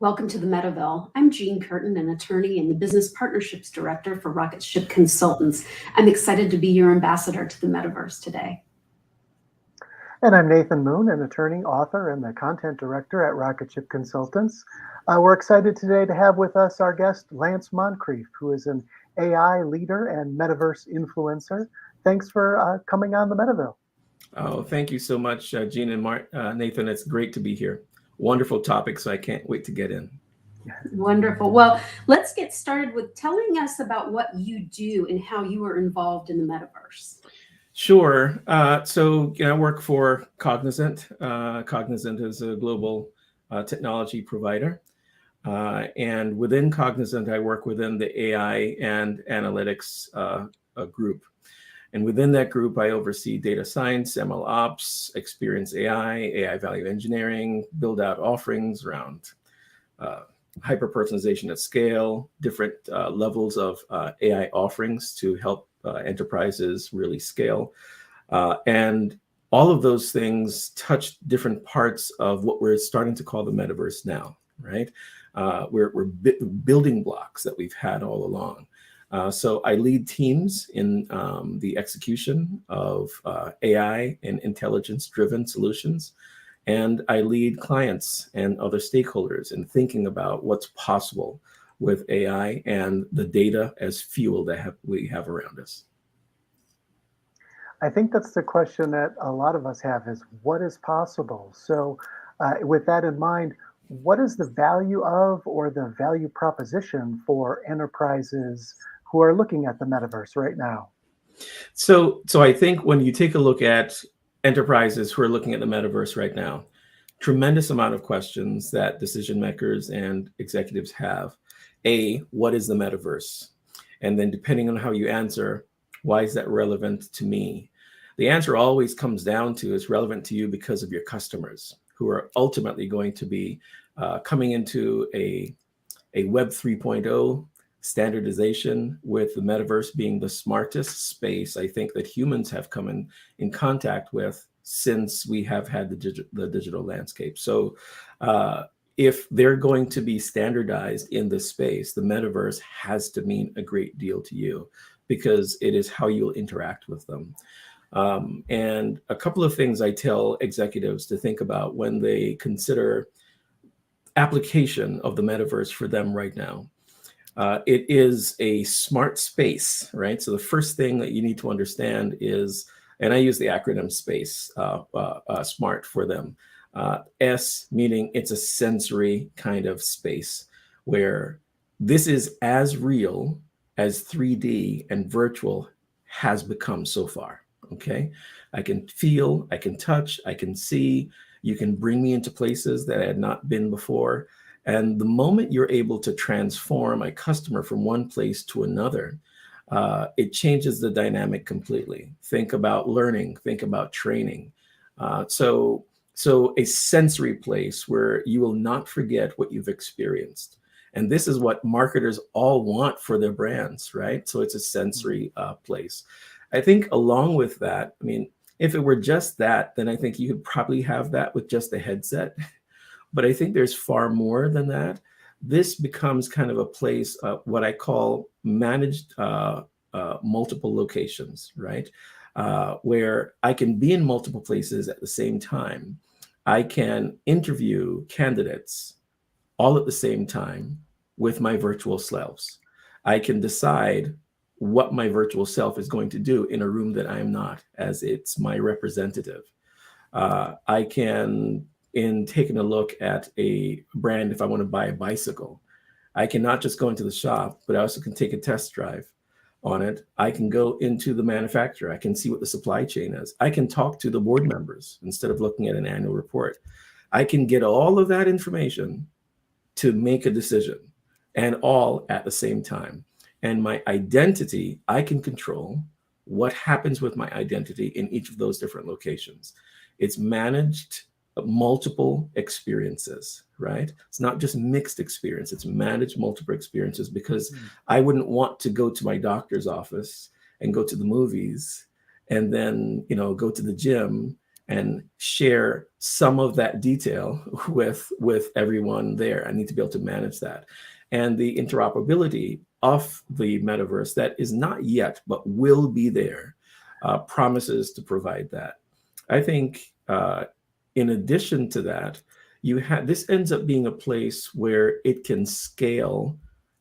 Welcome to the Metaville. I'm Jeanne Curtin, an attorney and the Business Partnerships Director for Rocket Ship Consultants. I'm excited to be your ambassador to the Metaverse today. And I'm Nathan Moon, an attorney, author, and the content director at Rocket Ship Consultants. We're excited today to have with us our guest, Lance Moncrieffe, who is an AI leader and Metaverse influencer. Thanks for coming on the Metaville. Oh, thank you so much, Jeanne and Nathan. It's great to be here. Wonderful topic, so I can't wait to get in. Wonderful. Well, let's get started with telling us about what you do and how you are involved in the Metaverse. Sure. So I work for Cognizant. Cognizant is a global technology provider. And within Cognizant, I work within the AI and analytics group. And within that group, I oversee data science, ML ops, experience AI value engineering, build out offerings around hyper-personalization at scale, different levels of AI offerings to help enterprises really scale. And all of those things touch different parts of what we're starting to call the metaverse now, right? We're building blocks that we've had all along. So I lead teams in the execution of AI and intelligence-driven solutions. And I lead clients and other stakeholders in thinking about what's possible with AI and the data as fuel that we have around us. I think that's the question that a lot of us have is what is possible? So with that in mind, what is the value of or the value proposition for enterprises who are looking at the metaverse right now? So I think when you take a look at enterprises who are looking at the metaverse right now, tremendous amount of questions that decision makers and executives have. What is the metaverse? And then depending on how you answer, why is that relevant to me? The answer always comes down to it's relevant to you because of your customers who are ultimately going to be coming into a Web 3.0 standardization, with the metaverse being the smartest space I think that humans have come in contact with since we have had the digital landscape. So if they're going to be standardized in this space, the metaverse has to mean a great deal to you because it is how you'll interact with them. And a couple of things I tell executives to think about when they consider application of the metaverse for them right now. It is a smart space, right? So the first thing that you need to understand is, and I use the acronym SPACE, SMART for them. S meaning it's a sensory kind of space where this is as real as 3D and virtual has become so far, okay? I can feel, I can touch, I can see, you can bring me into places that I had not been before. And the moment you're able to transform a customer from one place to another, it changes the dynamic completely. Think about learning, think about training. So a sensory place where you will not forget what you've experienced. And this is what marketers all want for their brands, right? So it's a sensory place. I think along with that, I mean, if it were just that, then I think you could probably have that with just a headset. But I think there's far more than that. This becomes kind of a place, what I call managed multiple locations, right? Where I can be in multiple places at the same time. I can interview candidates all at the same time with my virtual selves. I can decide what my virtual self is going to do in a room that I am not, as it's my representative. I can, in taking a look at a brand, if I want to buy a bicycle, I can not just go into the shop, but I also can take a test drive on it. I can go into the manufacturer. I can see what the supply chain is. I can talk to the board members instead of looking at an annual report. I can get all of that information to make a decision, and all at the same time. And my identity, I can control what happens with my identity in each of those different locations. It's managed multiple experiences, right? It's not just mixed experience, it's managed multiple experiences, because I wouldn't want to go to my doctor's office and go to the movies and then, go to the gym and share some of that detail with everyone there. I need to be able to manage that. And the interoperability of the metaverse that is not yet, but will be there, promises to provide that. I think in addition to that, this ends up being a place where it can scale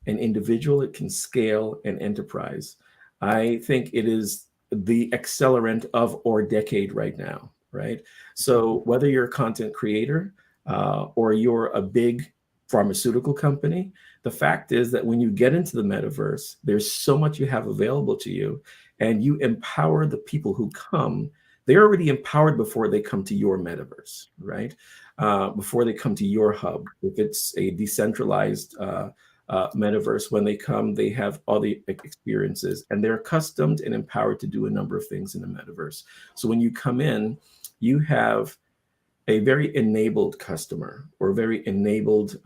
an individual, it can scale an enterprise. I think it is the accelerant of our decade right now, right? So whether you're a content creator or you're a big pharmaceutical company, the fact is that when you get into the metaverse, there's so much you have available to you, and you empower the people who come. They're already empowered before they come to your metaverse, right? Before they come to your hub. If it's a decentralized metaverse, when they come, they have all the experiences, and they're accustomed and empowered to do a number of things in the metaverse. So when you come in, you have a very enabled customer or a very enabled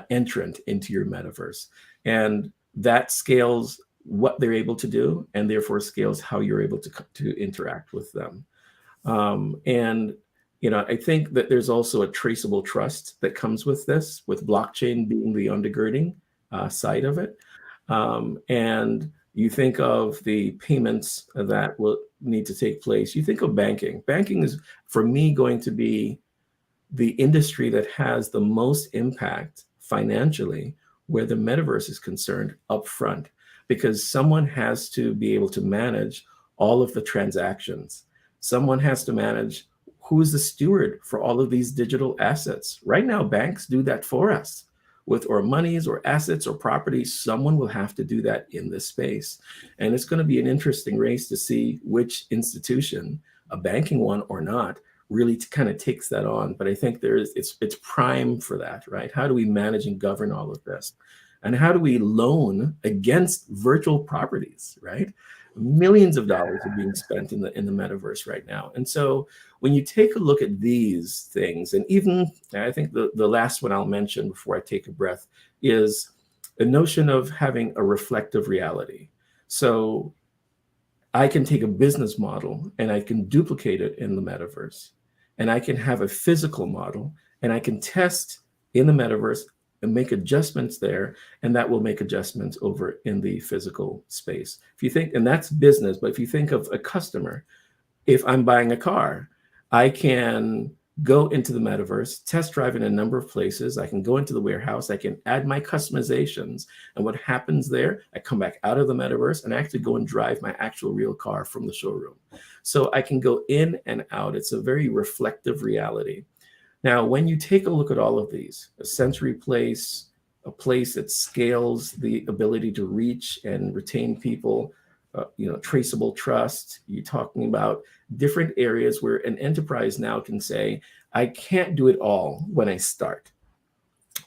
entrant into your metaverse. And that scales what they're able to do, and therefore scales how you're able to interact with them. And I think that there's also a traceable trust that comes with this, with blockchain being the undergirding side of it. And you think of the payments that will need to take place. You think of banking. Banking is, for me, going to be the industry that has the most impact financially where the metaverse is concerned upfront, because someone has to be able to manage all of the transactions. Someone has to manage who's the steward for all of these digital assets. Right now, banks do that for us with our monies or assets or properties. Someone will have to do that in this space. And it's going to be an interesting race to see which institution, a banking one or not, really kind of takes that on. But I think it's prime for that, right? How do we manage and govern all of this? And how do we loan against virtual properties, right? Millions of dollars are being spent in the metaverse right now. And so when you take a look at these things, and even I think the last one I'll mention before I take a breath is the notion of having a reflective reality. So I can take a business model and I can duplicate it in the metaverse, and I can have a physical model and I can test in the metaverse and make adjustments there, and that will make adjustments over in the physical space. If you think, and that's business, but if you think of a customer, if I'm buying a car, I can go into the metaverse, test drive in a number of places. I can go into the warehouse, I can add my customizations, and what happens there, I come back out of the metaverse and I actually go and drive my actual real car from the showroom. So I can go in and out. It's a very reflective reality. Now, when you take a look at all of these, a sensory place, a place that scales the ability to reach and retain people, traceable trust, you're talking about different areas where an enterprise now can say, I can't do it all when I start,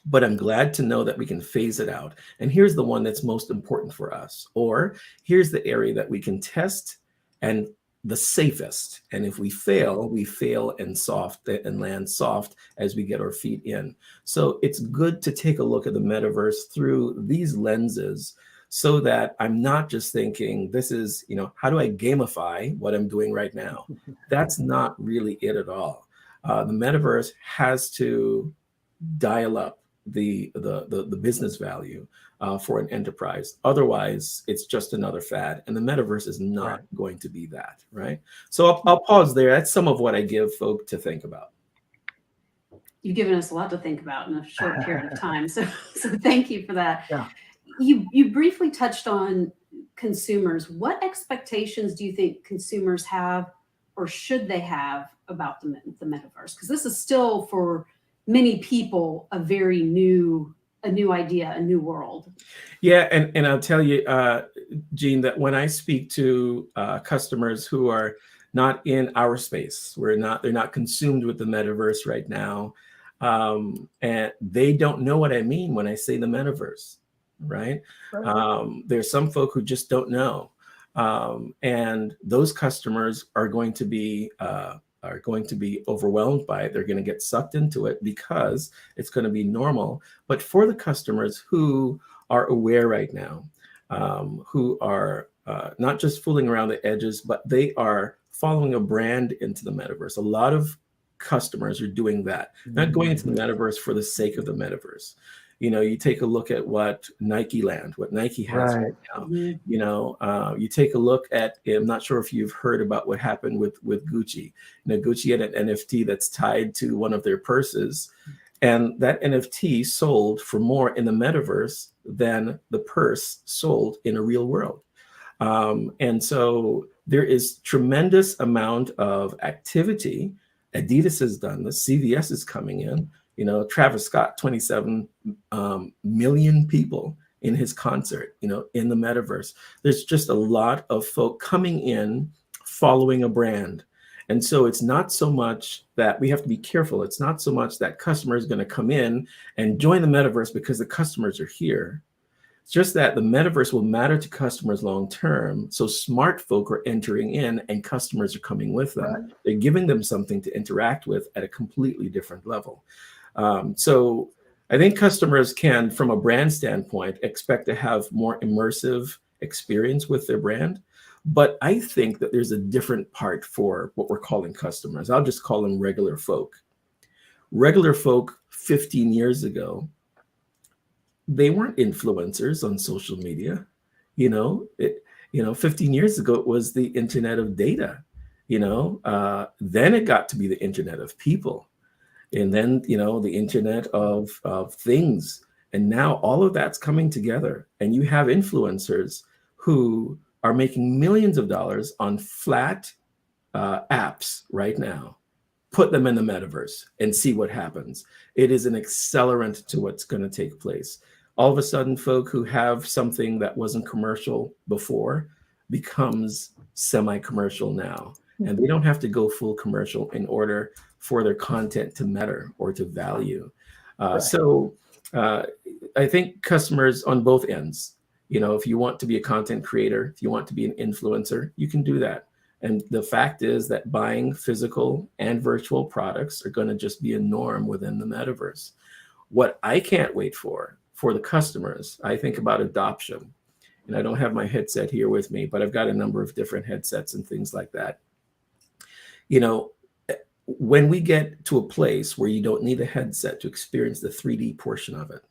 but I'm glad to know that we can phase it out. And here's the one that's most important for us, or here's the area that we can test and the safest. And if we fail and land soft as we get our feet in. So it's good to take a look at the metaverse through these lenses, so that I'm not just thinking this is, how do I gamify what I'm doing right now? That's not really it at all. The metaverse has to dial up the business value for an enterprise. Otherwise, it's just another fad, and the metaverse is not going to be that, right? So I'll pause there. That's some of what I give folk to think about. You've given us a lot to think about in a short period of time. So thank you for that. Yeah. You briefly touched on consumers. What expectations do you think consumers have, or should they have, about the metaverse? Because this is still, for many people, a very new idea, a new world. Yeah, and I'll tell you, Jeanne, that when I speak to customers who are not in our space, they're not consumed with the metaverse right now, and they don't know what I mean when I say the metaverse. Right? There's some folk who just don't know, and those customers are going to be overwhelmed by it. They're going to get sucked into it because it's going to be normal. But for the customers who are aware right now, who are not just fooling around the edges, but they are following a brand into the metaverse. A lot of customers are doing that, not going into the metaverse for the sake of the metaverse. You take a look at what Nike Land, what Nike has right now. Mm-hmm. You take a look at, I'm not sure if you've heard about what happened with Gucci. Gucci had an NFT that's tied to one of their purses, and that NFT sold for more in the metaverse than the purse sold in a real world. And so there is tremendous amount of activity. Adidas has done this. CVS is coming in. Travis Scott, 27 million people in his concert, in the metaverse. There's just a lot of folk coming in, following a brand. And so it's not so much that we have to be careful. It's not so much that customer is going to come in and join the metaverse because the customers are here. It's just that the metaverse will matter to customers long term. So smart folk are entering in and customers are coming with them. Right. They're giving them something to interact with at a completely different level. So I think customers can, from a brand standpoint, expect to have more immersive experience with their brand. But I think that there's a different part for what we're calling customers. I'll just call them regular folk. Regular folk 15 years ago, they weren't influencers on social media. 15 years ago, it was the internet of data. Then it got to be the internet of people. And then, the internet of things. And now all of that's coming together. And you have influencers who are making millions of dollars on flat apps right now. Put them in the metaverse and see what happens. It is an accelerant to what's going to take place. All of a sudden, folk who have something that wasn't commercial before becomes semi-commercial now. And they don't have to go full commercial in order for their content to matter or to value. Right. So I think customers on both ends, if you want to be a content creator, if you want to be an influencer, you can do that. And the fact is that buying physical and virtual products are going to just be a norm within the metaverse. What I can't wait for the customers, I think about adoption. And I don't have my headset here with me, but I've got a number of different headsets and things like that. When we get to a place where you don't need a headset to experience the 3D portion of it,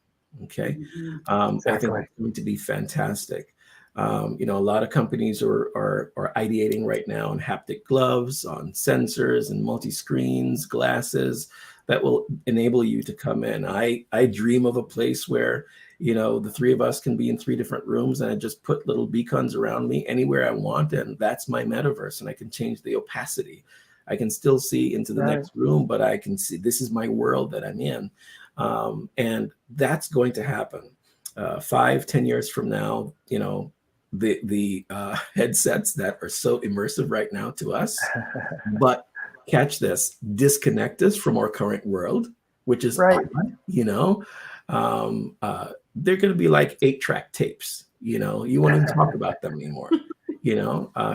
okay? Exactly. I think it's going to be fantastic. A lot of companies are ideating right now on haptic gloves, on sensors and multi-screens, glasses that will enable you to come in. I dream of a place where, the three of us can be in 3 different rooms and I just put little beacons around me anywhere I want. And that's my metaverse. And I can change the opacity. I can still see into the next room, but I can see this is my world that I'm in. And that's going to happen 5-10 years from now. The headsets that are so immersive right now to us, but catch this, disconnect us from our current world, which is right. They're going to be like 8-track tapes. You won't even talk about them anymore.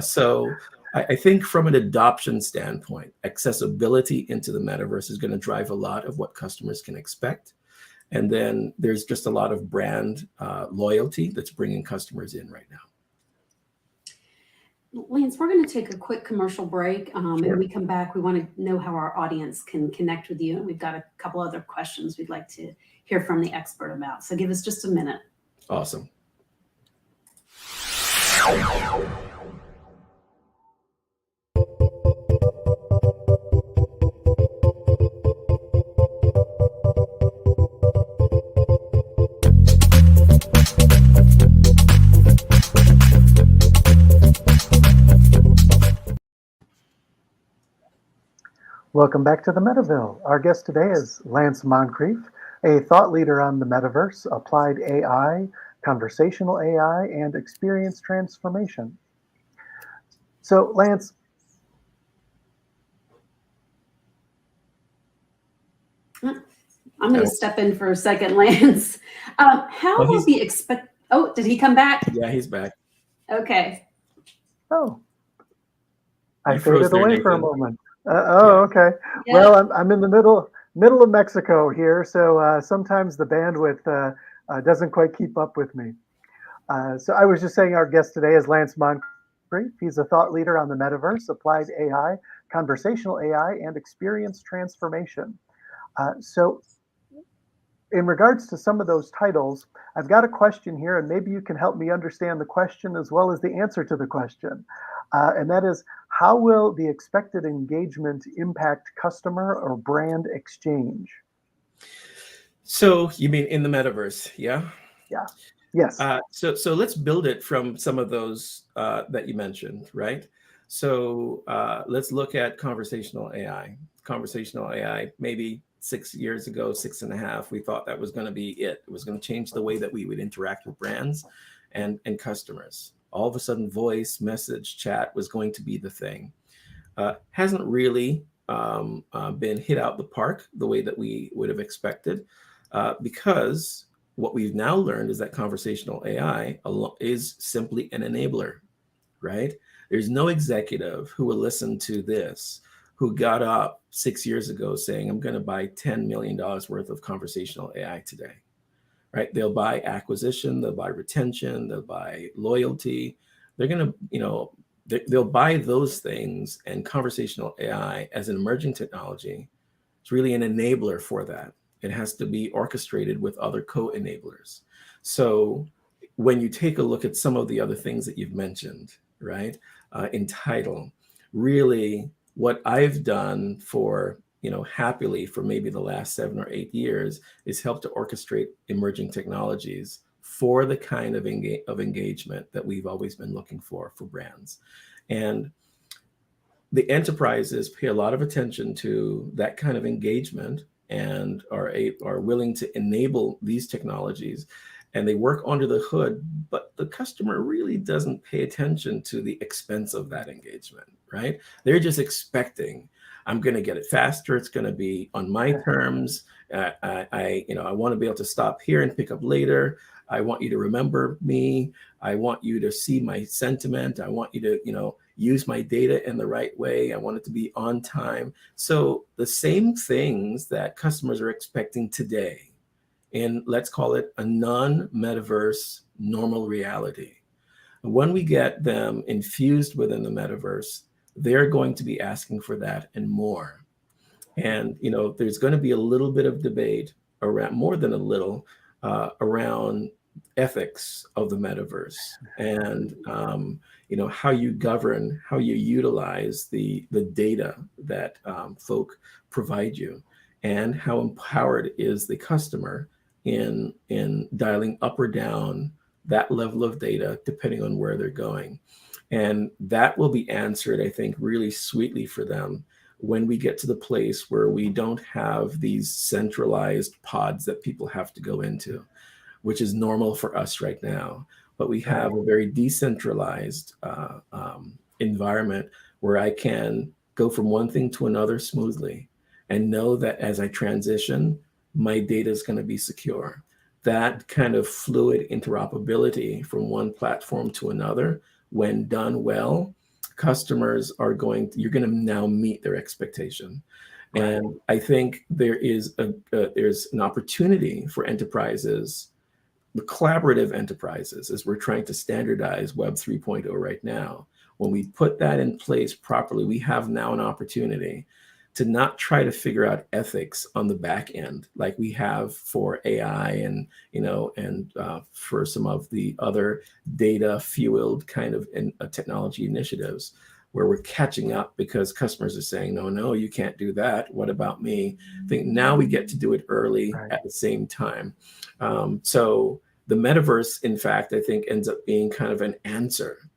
So I think from an adoption standpoint, accessibility into the metaverse is going to drive a lot of what customers can expect. And then there's just a lot of brand loyalty that's bringing customers in right now. Lance, we're going to take a quick commercial break. Sure. And when we come back, we want to know how our audience can connect with you. And we've got a couple other questions we'd like to hear from the expert about. So give us just a minute. Awesome. Welcome back to the Metaville. Our guest today is Lance Moncrieffe, a thought leader on the metaverse, applied AI, conversational AI, and experience transformation. So, Lance. I'm going to step in for a second, Lance. How will the Oh, did he come back? Yeah, he's back. Okay. Oh. I faded away for a moment. Okay. Yeah. Well, I'm in the middle of Mexico here, so sometimes the bandwidth doesn't quite keep up with me. So I was just saying our guest today is Lance Moncrieffe. He's a thought leader on the metaverse, applied AI, conversational AI, and experience transformation. So in regards to some of those titles, I've got a question here, and maybe you can help me understand the question as well as the answer to the question. And that is, how will the expected engagement impact customer or brand exchange? So you mean in the metaverse, yeah? Yeah. Yes. So let's build it from some of those that you mentioned, right? So let's look at conversational AI. Conversational AI, maybe 6 years ago, 6.5, we thought that was going to be it. It was going to change the way that we would interact with brands and customers. All of a sudden, voice, message, chat was going to be the thing. Hasn't really been hit out the park the way that we would have expected, because what we've now learned is that conversational AI is simply an enabler, right? There's no executive who will listen to this who got up 6 years ago saying, I'm going to buy $10 million worth of conversational AI today, right? They'll buy acquisition, they'll buy retention, they'll buy loyalty. They're going to, they'll buy those things, and conversational AI as an emerging technology is really an enabler for that. It has to be orchestrated with other co-enablers. So when you take a look at some of the other things that you've mentioned, right, in title, really what I've done for, happily for maybe the last 7 or 8 years is help to orchestrate emerging technologies for the kind of engagement that we've always been looking for brands. And the enterprises pay a lot of attention to that kind of engagement and are willing to enable these technologies, and they work under the hood, but the customer really doesn't pay attention to the expense of that engagement, right? They're just expecting, I'm going to get it faster. It's going to be on my terms. I want to be able to stop here and pick up later. I want you to remember me. I want you to see my sentiment. I want you to, use my data in the right way. I want it to be on time. So the same things that customers are expecting today in, let's call it a non-metaverse normal reality. When we get them infused within the metaverse, they're going to be asking for that and more. And, there's going to be a little bit of debate around, more than a little, around ethics of the metaverse and, how you govern, how you utilize the data that folk provide you, and how empowered is the customer in dialing up or down that level of data depending on where they're going. And that will be answered, I think, really sweetly for them when we get to the place where we don't have these centralized pods that people have to go into, which is normal for us right now. But we have a very decentralized environment where I can go from one thing to another smoothly and know that as I transition, my data is going to be secure. That kind of fluid interoperability from one platform to another, when done well, customers you're going to now meet their expectation. Right. And I think there's an opportunity for enterprises, the collaborative enterprises, as we're trying to standardize Web 3.0 right now. When we put that in place properly, we have now an opportunity to not try to figure out ethics on the back end like we have for AI and for some of the other data fueled kind of technology initiatives, where we're catching up because customers are saying, no, you can't do that. What about me? I think now we get to do it early at the same time. So the metaverse, in fact, I think ends up being kind of an answer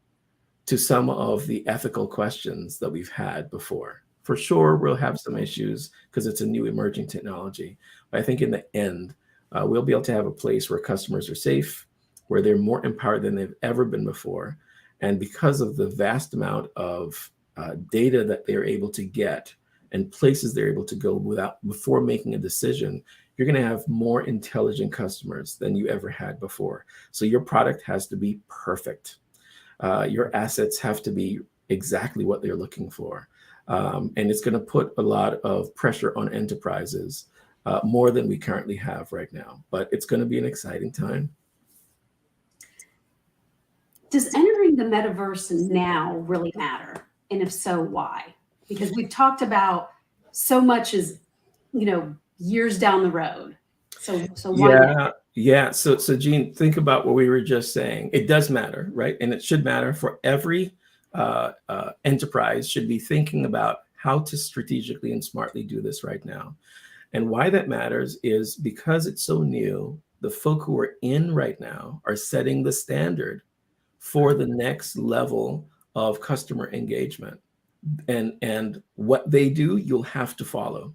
to some of the ethical questions that we've had before. For sure, we'll have some issues because it's a new emerging technology. But I think in the end, we'll be able to have a place where customers are safe, where they're more empowered than they've ever been before. And because of the vast amount of data that they're able to get and places they're able to go before making a decision, you're going to have more intelligent customers than you ever had before. So your product has to be perfect. Your assets have to be exactly what they're looking for. And it's going to put a lot of pressure on enterprises, more than we currently have right now. But it's going to be an exciting time. Does entering the metaverse now really matter? And if so, why? Because we've talked about so much as, years down the road. So why now? Yeah. So Jeanne, think about what we were just saying. It does matter, right? And it should matter for every enterprise should be thinking about how to strategically and smartly do this right now. And why that matters is because it's so new, the folk who are in right now are setting the standard for the next level of customer engagement. And what they do, you'll have to follow.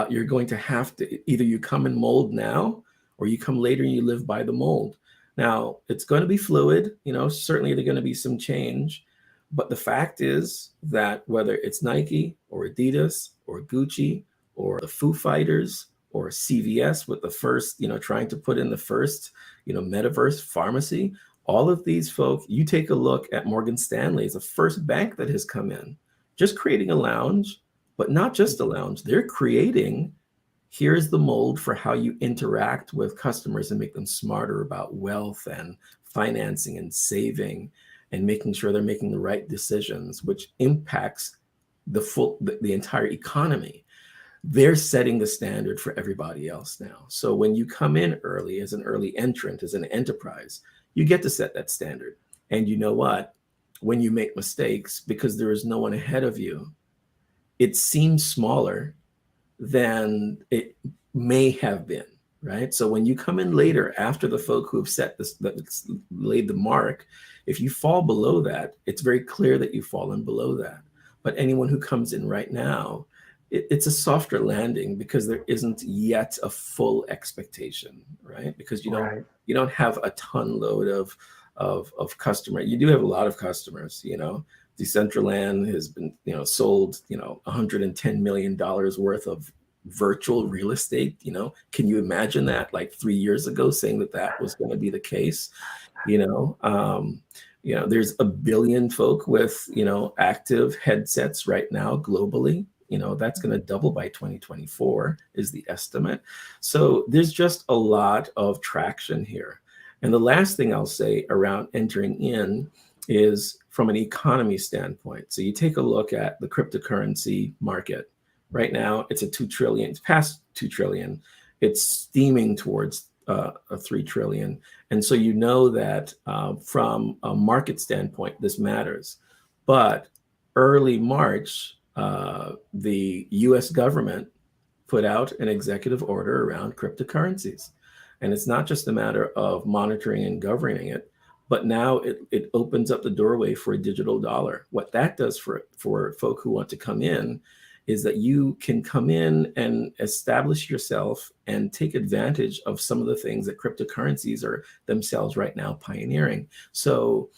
You're going to have to, either you come in mold now, or you come later and you live by the mold. Now, it's going to be fluid, certainly there's going to be some change. But the fact is that whether it's Nike or Adidas or Gucci or the Foo Fighters or CVS with the first, trying to put in the first, metaverse pharmacy, all of these folk, you take a look at Morgan Stanley, is the first bank that has come in, just creating a lounge, but not just a lounge. They're creating, here's the mold for how you interact with customers and make them smarter about wealth and financing and saving and making sure they're making the right decisions, which impacts the entire economy. They're setting the standard for everybody else now. So when you come in early as an early entrant, as an enterprise, you get to set that standard. And you know what? When you make mistakes, because there is no one ahead of you, it seems smaller than it may have been, right? So when you come in later, after the folk who have set this, that's laid the mark, if you fall below that, it's very clear that you've fallen below that. But anyone who comes in right now, it's a softer landing because there isn't yet a full expectation, right? Because you don't have a ton load of customer. You do have a lot of customers, Decentraland has been, sold, $110 million worth of virtual real estate. Can you imagine that like 3 years ago saying that was going to be the case? There's a billion folk with, active headsets right now globally. That's going to double by 2024 is the estimate. So there's just a lot of traction here. And the last thing I'll say around entering in is from an economy standpoint. So you take a look at the cryptocurrency market. Right now, it's it's past 2 trillion. It's steaming towards a 3 trillion. And so that from a market standpoint, this matters. But early March, the US government put out an executive order around cryptocurrencies. And it's not just a matter of monitoring and governing it, but now it opens up the doorway for a digital dollar. What that does for folk who want to come in is that you can come in and establish yourself and take advantage of some of the things that cryptocurrencies are themselves right now pioneering. So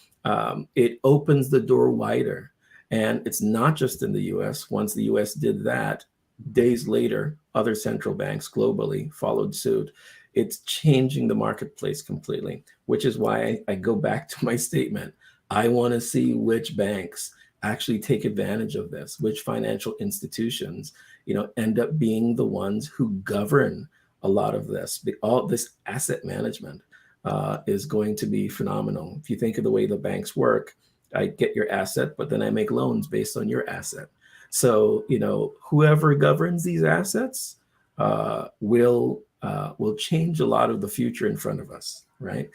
it opens the door wider. And it's not just in the US. Once the US did that, days later, other central banks globally followed suit. It's changing the marketplace completely, which is why I go back to my statement. I want to see which banks actually take advantage of this, which financial institutions, end up being the ones who govern a lot of this. All this asset management is going to be phenomenal. If you think of the way the banks work, I get your asset, but then I make loans based on your asset. So, whoever governs these assets will change a lot of the future in front of us, right?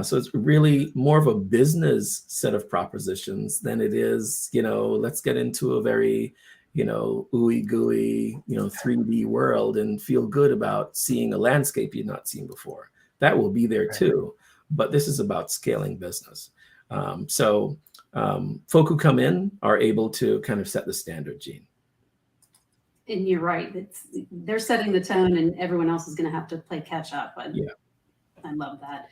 So it's really more of a business set of propositions than it is, let's get into a very, ooey gooey, 3D world and feel good about seeing a landscape you've not seen before. That will be there too, but this is about scaling business. Folk who come in are able to kind of set the standard, Jeanne. And you're right. They're setting the tone and everyone else is going to have to play catch up. I love that.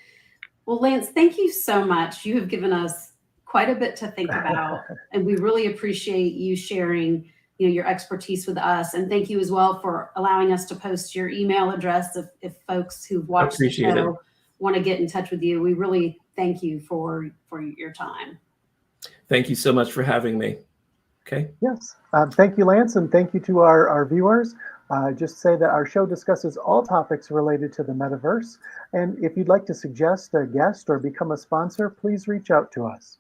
Well, Lance, thank you so much. You have given us quite a bit to think about, and we really appreciate you sharing your expertise with us. And thank you as well for allowing us to post your email address if folks who've watched the show want to get in touch with you. We really thank you for your time. Thank you so much for having me. Okay. Yes. Thank you, Lance, and thank you to our viewers. Just say that our show discusses all topics related to the metaverse. And if you'd like to suggest a guest or become a sponsor, please reach out to us.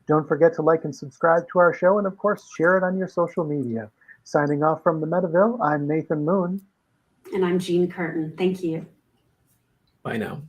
Don't forget to like and subscribe to our show, and of course, share it on your social media. Signing off from the Metaville, I'm Nathan Moon. And I'm Jeanne Curtin. Thank you. Bye now.